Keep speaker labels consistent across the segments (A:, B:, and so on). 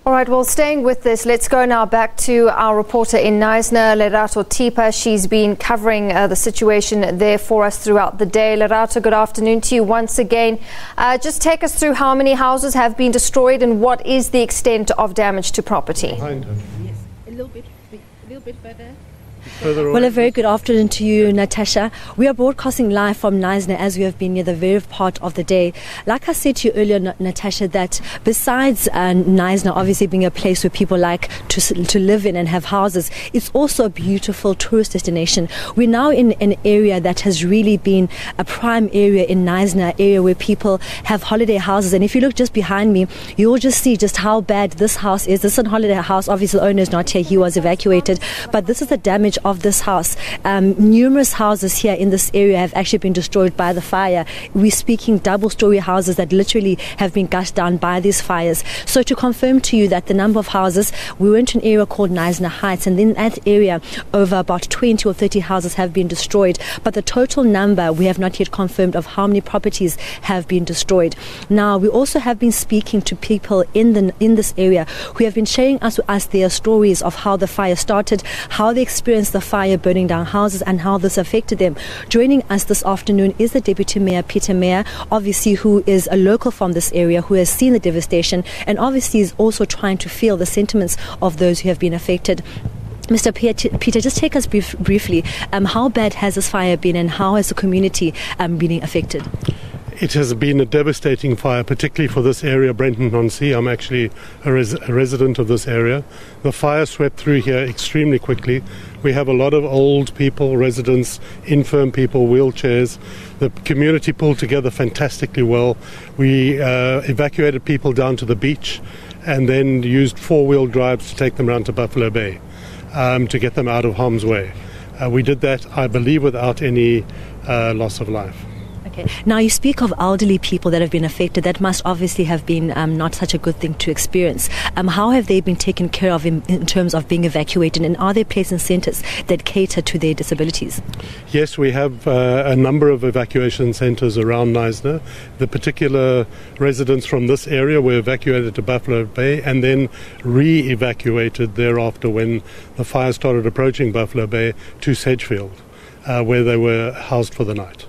A: All right, well, staying with this, let's go now back to our reporter in Knysna, Lerato Thipa. She's been covering the situation there for us throughout the day. Lerato, good afternoon to you once again. Just take us through how many houses have been destroyed and what is the extent of damage to property?
B: Behind her.
C: Yes, a little bit further.
B: Well,
C: a very good afternoon to you, Natasha. We are broadcasting live from Knysna as we have been near the very part of the day. Like I said to you earlier, Natasha, that besides Knysna obviously being a place where people like to live in and have houses, it's also a beautiful tourist destination. We're now in an area that has really been a prime area in Knysna, area where people have holiday houses. And if you look just behind me, you'll just see just how bad this house is. This is a holiday house. Obviously, the owner is not here. He was evacuated. But this is the damage of this house. Numerous houses here in this area have actually been destroyed by the fire. We're speaking double-story houses that literally have been gushed down by these fires. So to confirm to you that the number of houses, we went to an area called Knysna Heights, and in that area over about 20 or 30 houses have been destroyed. But the total number we have not yet confirmed of how many properties have been destroyed. Now, we also have been speaking to people in this area who have been sharing us their stories of how the fire started, how they experienced the fire burning down houses and how this affected them. Joining us this afternoon is the Deputy Mayor, Peter Mayor, obviously who is a local from this area, who has seen the devastation and obviously is also trying to feel the sentiments of those who have been affected. Mr. Peter, just take us briefly, how bad has this fire been and how has the community been affected?
B: It has been a devastating fire, particularly for this area, Brenton-on-Sea. I'm actually a resident of this area. The fire swept through here extremely quickly. We have a lot of old people, residents, infirm people, wheelchairs. The community pulled together fantastically well. We evacuated people down to the beach and then used four-wheel drives to take them around to Buffalo Bay to get them out of harm's way. We did that, I believe, without any loss of life.
C: Now, you speak of elderly people that have been affected. That must obviously have been not such a good thing to experience. How have they been taken care of in terms of being evacuated, and are there placed in centres that cater to their disabilities?
B: Yes, we have a number of evacuation centres around Knysna. The particular residents from this area were evacuated to Buffalo Bay and then re-evacuated thereafter when the fire started approaching Buffalo Bay to Sedgefield, where they were housed for the night.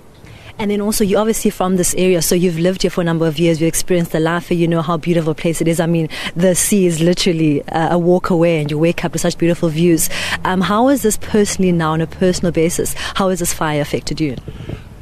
C: And then also, you're obviously from this area, so you've lived here for a number of years, you've experienced the life, you know how beautiful a place it is. I mean, the sea is literally a walk away and you wake up with such beautiful views. How is this personally now, on a personal basis, how has this fire affected you?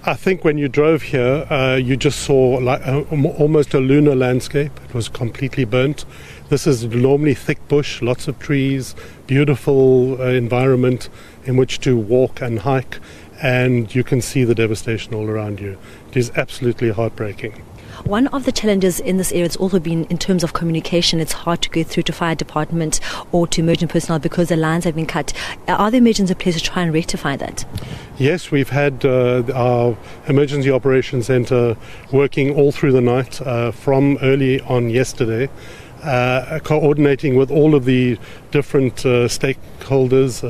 B: I think when you drove here, you just saw like almost a lunar landscape. It was completely burnt. This is normally thick bush, lots of trees, beautiful environment in which to walk and hike, and you can see the devastation all around you. It is absolutely heartbreaking.
C: One of the challenges in this area has also been in terms of communication. It's hard to get through to fire department or to emergency personnel because the lines have been cut. Are there measures in place to try and rectify that?
B: Yes, we've had our Emergency Operations Centre working all through the night from early on yesterday, coordinating with all of the different stakeholders,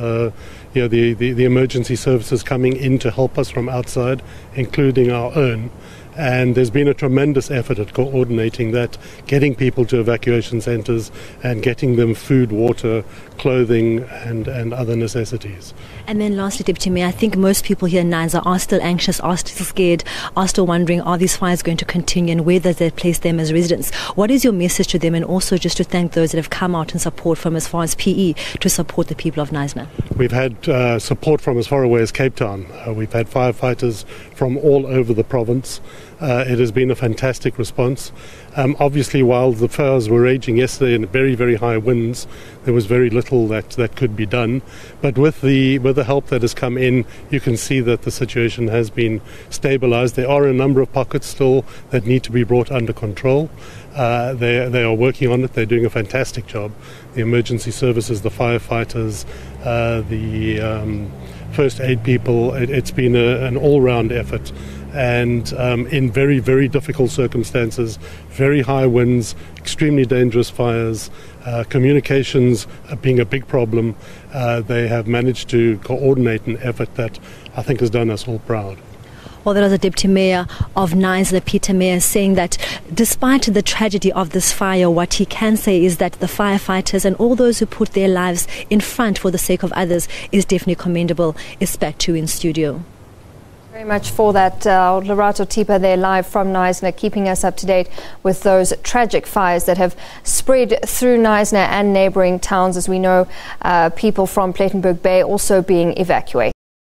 B: the emergency services coming in to help us from outside, including our own. And there's been a tremendous effort at coordinating that, getting people to evacuation centres and getting them food, water, clothing and other necessities.
C: And then lastly, Deputy Mayor, I think most people here in Knysna are still anxious, are still scared, are still wondering, are these fires going to continue and where does that place them as residents? What is your message to them, and also just to thank those that have come out in support from as far as PE to support the people of Knysna?
B: We've had support from as far away as Cape Town. We've had firefighters from all over the province. It has been a fantastic response. Obviously, while the fires were raging yesterday in very, very high winds, there was very little that could be done. But with the help that has come in, you can see that the situation has been stabilized. There are a number of pockets still that need to be brought under control. They are working on it. They're doing a fantastic job. The emergency services, the firefighters, the first aid people, it's been an all-round effort. And in very, very difficult circumstances, very high winds, extremely dangerous fires, communications being a big problem, they have managed to coordinate an effort that I think has done us all proud.
C: Well, there was a Deputy Mayor of Knysna, Peter Mayor, saying that despite the tragedy of this fire, what he can say is that the firefighters and all those who put their lives in front for the sake of others is definitely commendable. Is back to you in studio.
A: Very much for that. Lerato Thipa there live from Knysna, keeping us up to date with those tragic fires that have spread through Knysna and neighbouring towns. As we know, people from Plettenberg Bay also being evacuated.